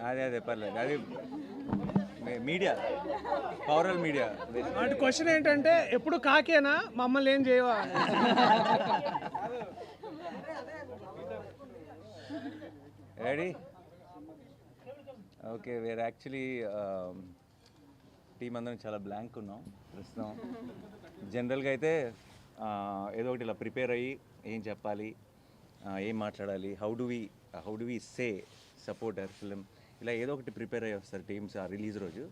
అదే పర్లేదు. అది మీడియా, పవరల్ మీడియా. వాటి క్వశ్చన్ ఏంటంటే ఎప్పుడు కాకేనా మమ్మల్ని ఏం చేయవా? Ready? Okay, where actually team అందరం చాలా బ్లాంక్ ఉన్నాం ప్రస్తుతం. జనరల్గా అయితే ఏదో ఒకటి ఇలా ప్రిపేర్ అయ్యి ఏం చెప్పాలి, ఏం మాట్లాడాలి, how do we say support our film, ఇలా ఏదో ఒకటి ప్రిపేర్ అయ్యి వస్తారు టీమ్స్ ఆ రిలీజ్ రోజు.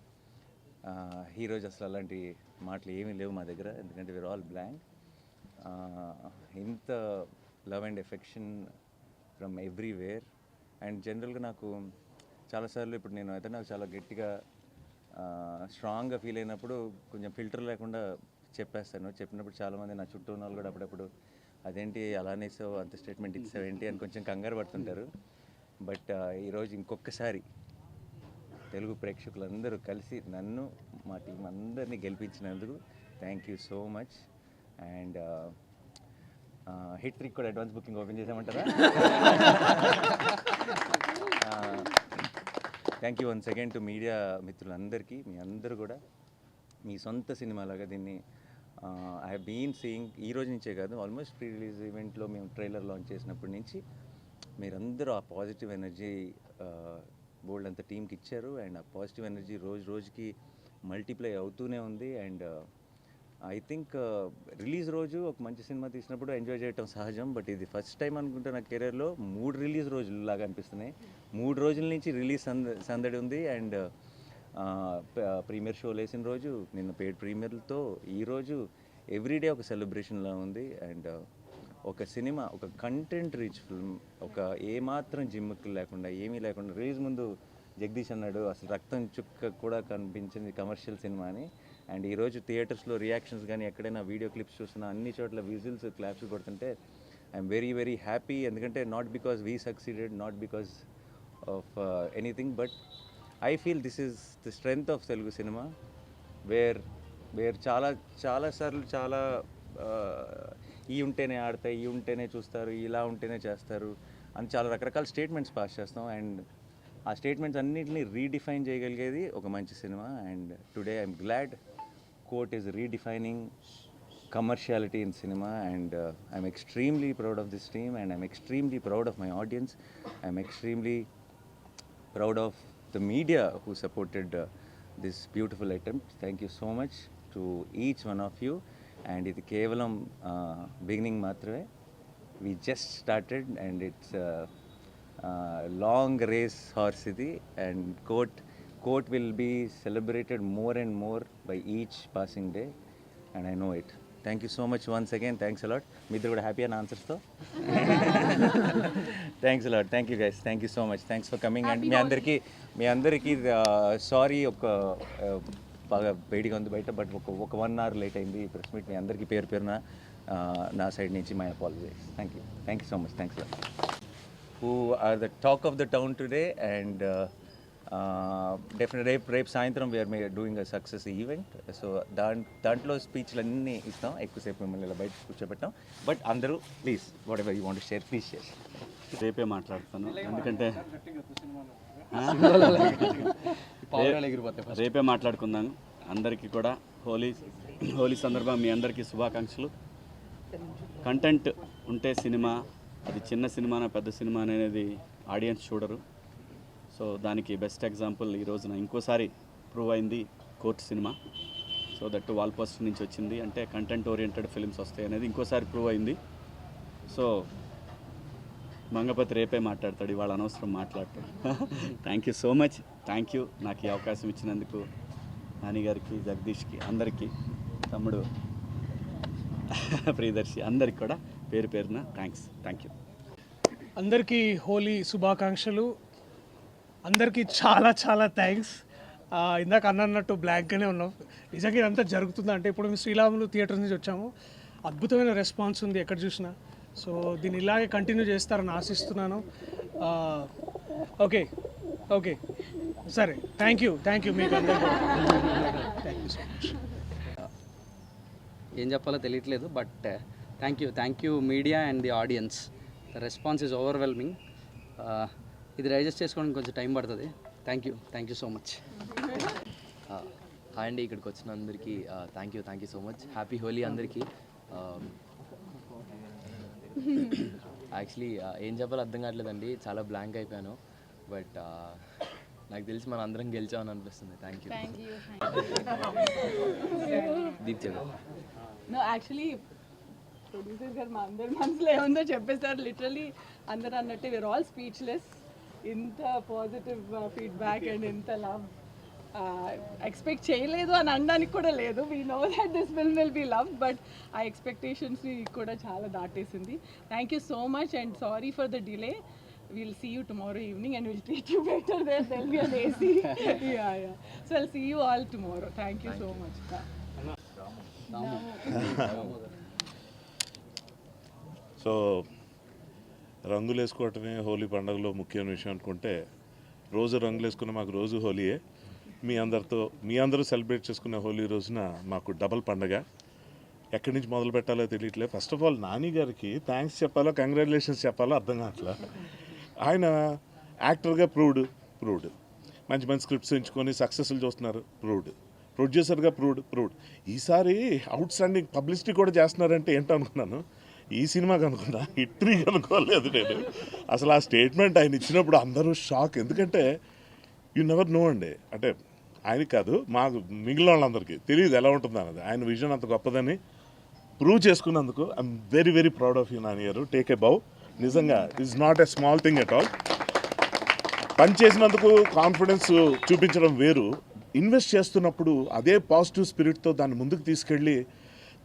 ఈ రోజు అసలు అలాంటి మాటలు ఏమీ లేవు మా దగ్గర, ఎందుకంటే వీఆర్ ఆల్ బ్లాంక్. ఇంత love and affection from everywhere. And జనరల్గా నాకు చాలాసార్లు ఇప్పుడు నేను అయితే నాకు చాలా గట్టిగా స్ట్రాంగ్గా ఫీల్ అయినప్పుడు కొంచెం ఫిల్టర్ లేకుండా చెప్పేస్తాను. చెప్పినప్పుడు చాలామంది నా చుట్టూ ఉన్న వాళ్ళు కూడా అప్పుడప్పుడు అదేంటి అలానే అంత స్టేట్మెంట్ ఇచ్చావు ఏంటి అని కొంచెం కంగారు పడుతుంటారు. బట్ ఈరోజు ఇంకొకసారి తెలుగు ప్రేక్షకులందరూ కలిసి నన్ను మా టీం అందరినీ గెలిపించినందుకు thank you so much. And hit trick కూడా అడ్వాన్స్ బుకింగ్ ఓపెన్ చేసామంటారా? Thank you once again to media మిత్రులందరికీ. మీ అందరూ కూడా మీ సొంత సినిమాలాగా దీన్ని ఐ హ్యావ్ బీన్ సీయింగ్. ఈ రోజు నుంచే కాదు, ఆల్మోస్ట్ ప్రీ రిలీజ్ ఈవెంట్లో మేము ట్రైలర్ లాంచ్ చేసినప్పటి నుంచి మీరందరూ ఆ పాజిటివ్ ఎనర్జీ బోల్డ్ అంత టీంకి ఇచ్చారు. అండ్ ఆ పాజిటివ్ ఎనర్జీ రోజు రోజుకి మల్టిప్లై అవుతూనే ఉంది. అండ్ ఐ థింక్ రిలీజ్ రోజు ఒక మంచి సినిమా తీసినప్పుడు ఎంజాయ్ చేయటం సహజం. బట్ ఇది ఫస్ట్ టైం అనుకుంటే నా కెరీర్లో 3 రిలీజ్ రోజులు లాగా అనిపిస్తున్నాయి. 3 రోజుల నుంచి రిలీజ్ సందడి ఉంది. అండ్ ప్రీమియర్ షోలు వేసిన రోజు, నిన్న పెయిడ్ ప్రీమియర్లతో ఈరోజు ఎవ్రీడే ఒక సెలబ్రేషన్లా ఉంది. అండ్ ఒక సినిమా, ఒక కంటెంట్ రిచ్ ఫిల్మ్, ఒక ఏమాత్రం జిమ్ముక్లు లేకుండా ఏమీ లేకుండా రిలీజ్ ముందు జగదీష్ అన్నాడు అసలు రక్తం చుక్క కూడా కనిపించింది కమర్షియల్ సినిమా అని. అండ్ ఈరోజు థియేటర్స్లో రియాక్షన్స్ కానీ ఎక్కడైనా వీడియో క్లిప్స్ చూస్తున్నా అన్ని చోట్ల విజిల్స్ క్లాప్స్ కొడుతుంటే ఐఎమ్ వెరీ వెరీ హ్యాపీ. ఎందుకంటే not because we succeeded, not because of anything, but I feel this is the strength of Telugu cinema. Where చాలాసార్లు చాలా ఈ ఉంటేనే ఆడతాయి, ఈ ఉంటేనే చూస్తారు, ఇలా ఉంటేనే చేస్తారు అని చాలా రకరకాల స్టేట్మెంట్స్ పాస్ చేస్తాం. అండ్ ఆ స్టేట్మెంట్స్ అన్నింటినీ రీడిఫైన్ చేయగలిగేది ఒక మంచి cinema. And today I'm glad court is redefining commerciality in cinema. And I'm extremely proud of this team, and I'm extremely proud of my audience. I'm extremely proud of the media who supported this beautiful attempt. Thank you so much to each one of you. And ఇది కేవలం beginning మాత్రమే. We just started and it's long race horse ఇది. And court will be celebrated more and more by each passing day, and I know it. Thank you so much once again. Thanks a lot. మీ ఇద్దరు కూడా happy అని ఆన్సర్స్తో. Thanks a lot. Thank you guys. Thank you so much. Thanks for coming. And మీ అందరికీ sorry, ఒక బాగా వేడిగా ఉంది బయట, బట్ ఒక 1 hour లేట్ అయింది ఈ ప్రెస్ మీట్. మీ అందరికీ పేరున నా సైడ్ నుంచి my apologies. Thank you so much. Thanks a lot. Who are the talk of the town today. And definite రేపు సాయంత్రం we are doing a success event. So దాంట్లో స్పీచ్లు అన్నీ ఇస్తాం. ఎక్కువసేపు మిమ్మల్ని ఇలా బయట కూర్చోబెట్టాం. బట్ అందరూ please whatever you want to share please share. రేపే మాట్లాడతాను, ఎందుకంటే రేపే మాట్లాడుకుందాను. అందరికీ కూడా హోలీ సందర్భంగా మీ అందరికీ శుభాకాంక్షలు. కంటెంట్ ఉంటే సినిమా, అది చిన్న సినిమానా పెద్ద సినిమా అనేది ఆడియన్స్ చూడరు. సో దానికి బెస్ట్ ఎగ్జాంపుల్ ఈ రోజున ఇంకోసారి ప్రూవ్ అయింది court cinema. So that wall poster నుంచి వచ్చింది అంటే కంటెంట్ ఓరియంటెడ్ ఫిల్మ్స్ వస్తాయి అనేది ఇంకోసారి ప్రూవ్ అయింది. సో మంగపతి రేపే మాట్లాడతాడు, ఇవాళ అనవసరం మాట్లాడతాడు. Thank you so much. Thank you నాకు ఈ అవకాశం ఇచ్చినందుకు నాని గారికి, జగదీష్కి, అందరికీ, తమ్ముడు ప్రియదర్శి, అందరికి కూడా పేరున థ్యాంక్స్. Thank you. అందరికీ హోలీ శుభాకాంక్షలు. అందరికీ చాలా చాలా థ్యాంక్స్. ఇందాక అన్నట్టు బ్లాంక్గానే ఉన్నాం. నిజంగా ఇదంతా జరుగుతుందా అంటే ఇప్పుడు మేము శ్రీరాములు థియేటర్ నుంచి వచ్చాము. అద్భుతమైన రెస్పాన్స్ ఉంది ఎక్కడ చూసినా. సో దీన్ని ఇలాగే కంటిన్యూ చేస్తారని ఆశిస్తున్నాను. ఓకే సరే. థ్యాంక్ యూ మీకు అందరికీ థ్యాంక్ యూ సో మచ్. ఏం చెప్పాలో తెలియట్లేదు, but thank you media and the audience. The response is overwhelming. ఇది డైజెస్ట్ చేసుకోవడానికి కొంచెం టైం పడుతుంది. Thank you so much. Hi అండి, ఇక్కడికి వచ్చిన అందరికీ thank you so much. Happy Holi అందరికీ. యాక్చువల్లీ ఏం చెప్పాలో అర్థం కావట్లేదండి, చాలా బ్లాంక్ అయిపోయాను. బట్ నాకు తెలిసి మనం అందరం గెలిచామని అనిపిస్తుంది. Thank you. దీప్తి గారు. నో యాక్చువల్లీ ప్రొడ్యూసర్ గారు మా అందరి మనసులో ఏముందో చెప్పేస్తారు. లిటరలీ అందరు అన్నట్టే వీఆర్ ఆల్ స్పీచ్లెస్. ఇంత పాజిటివ్ ఫీడ్బ్యాక్ అండ్ ఇంత లవ్ ఎక్స్పెక్ట్ చేయలేదు అని అనడానికి కూడా లేదు. We know that this film will be love, but ఆ ఎక్స్పెక్టేషన్స్ని కూడా చాలా దాటేసింది. Thank you so much and sorry for the delay. We'll see you tomorrow evening and we'll treat you better there. There'll be an AC. yeah. So I'll see you all tomorrow. Thank you so much. So రంగులు వేసుకోవటమే హోలీ పండుగలో ముఖ్యమైన విషయం అనుకుంటే, రోజు రంగులు వేసుకున్న మాకు రోజు హోలీయే. మీ అందరూ సెలబ్రేట్ చేసుకునే హోలీ రోజున మాకు డబల్ పండగ. ఎక్కడి నుంచి మొదలు పెట్టాలో తెలియట్లేదు. ఫస్ట్ ఆఫ్ ఆల్ నాని గారికి థ్యాంక్స్ చెప్పాలో కంగ్రాచులేషన్స్ చెప్పాలో అర్థం కావట్లా. ఆయన యాక్టర్గా ప్రూవ్డ్ మంచి స్క్రిప్ట్స్ ఎంచుకొని సక్సెస్ఫుల్ చూస్తున్నారు, ప్రొడ్యూసర్గా ప్రూవ్డ్. ఈసారి అవుట్ స్టాండింగ్ పబ్లిసిటీ కూడా చేస్తున్నారంటే ఏంటో అనుకున్నాను. ఈ సినిమాకి అనుకున్నా, హిట్రీ అనుకోలేదు నేను. అసలు ఆ స్టేట్మెంట్ ఆయన ఇచ్చినప్పుడు అందరూ షాక్. ఎందుకంటే యు నెవర్ నో అండి, అంటే ఆయనకి కాదు మాకు మిగిలిన వాళ్ళందరికీ తెలియదు ఎలా ఉంటుంది అన్నది. ఆయన విజన్ అంత గొప్పదని ప్రూవ్ చేసుకున్నందుకు I'm very very proud of you Nani గారు. టేక్ ఏ బౌ. నిజంగా it's not a small thing at all. పని చేసినందుకు కాన్ఫిడెన్స్ చూపించడం వేరు, ఇన్వెస్ట్ చేస్తున్నప్పుడు అదే పాజిటివ్ స్పిరిట్తో దాన్ని ముందుకు తీసుకెళ్ళి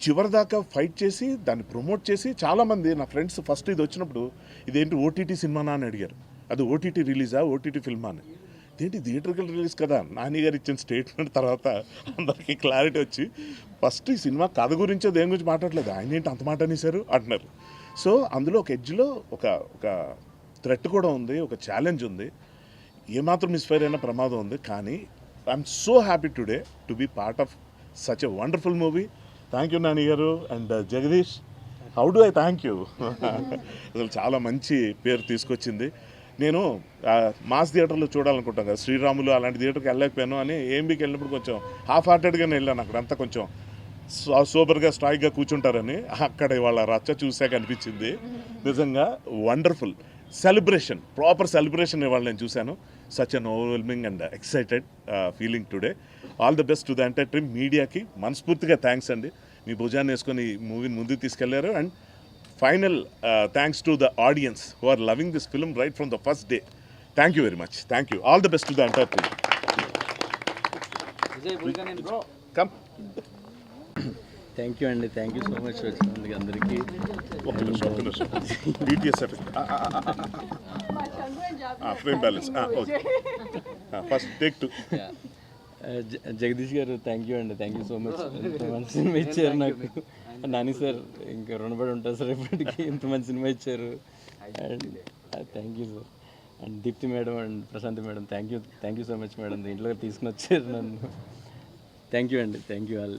చివరిదాకా ఫైట్ చేసి దాన్ని ప్రమోట్ చేసి, చాలామంది నా ఫ్రెండ్స్ ఫస్ట్ ఇది వచ్చినప్పుడు ఇదేంటి ఓటీటీ సినిమానా అని అడిగారు. అది ఓటీటీ రిలీజా, ఓటీటీ ఫిల్మా అని. ఇదేంటి థియేటర్కల్ రిలీజ్ కదా. నాని గారు ఇచ్చిన స్టేట్మెంట్ తర్వాత అందరికీ క్లారిటీ వచ్చి, ఫస్ట్ ఈ సినిమా కథ గురించో దేని గురించి మాట్లాడలేదు, ఆయన ఏంటి అంత మాట అనేసారు అంటున్నారు. సో అందులో ఒక ఎడ్జ్లో ఒక థ్రెట్ కూడా ఉంది, ఒక ఛాలెంజ్ ఉంది, ఏమాత్రం మిస్ఫైర్ అయిన ప్రమాదం ఉంది. కానీ I'm so happy today to be part of such a wonderful movie. Thank you Nani garu and Jagadish. How do I thank you. అసలు చాలా మంచి పేరు తీసుకొచ్చింది. నేను మాస్ థియేటర్లో చూడాలనుకుంటాం కదా, శ్రీరాములు అలాంటి థియేటర్కి వెళ్ళలేకపోయాను అని ఏఎంబీకి వెళ్ళినప్పుడు కొంచెం హాఫ్ హార్టెడ్గానే వెళ్ళాను. అక్కడంతా కొంచెం సూపర్గా స్ట్రాయిక్గా కూర్చుంటారని. అక్కడ వాళ్ళ రచ్చ చూసాక అనిపించింది నిజంగా వండర్ఫుల్ సెలబ్రేషన్, ప్రాపర్ సెలబ్రేషన్ ఇవాళ నేను చూశాను. Such an overwhelming and excited feeling today. All the best to the entire team. మీడియాకి మనస్ఫూర్తిగా థ్యాంక్స్ అండి, మీ భుజాన్ని వేసుకొని ఈ మూవీని ముందుకు తీసుకెళ్లారు. And final thanks to the audience who are loving this film right from the first day. Thank you very much. Thank you. All the best to the entire team. Come. Thank you అండి, thank you so much వచ్చినందుకు అందరికీ. ఒక్క నిమిషం DTS frame balance first take 2. Jagadish గారు thank you అండి, thank you so much. ఇంత మంచి cinema ఇచ్చారు నాకు. నాని సార్ ఇంకా రుణపడి ఉంటారు సార్ ఇప్పటికీ, ఇంత మంచి సినిమా ఇచ్చారు. And thank you sir. And Deepti madam and Prashanti madam thank you so much madam, దీంట్లో తీసుకుని వచ్చారు నన్ను. థ్యాంక్ యూ అండి, థ్యాంక్ యూ ఆల్.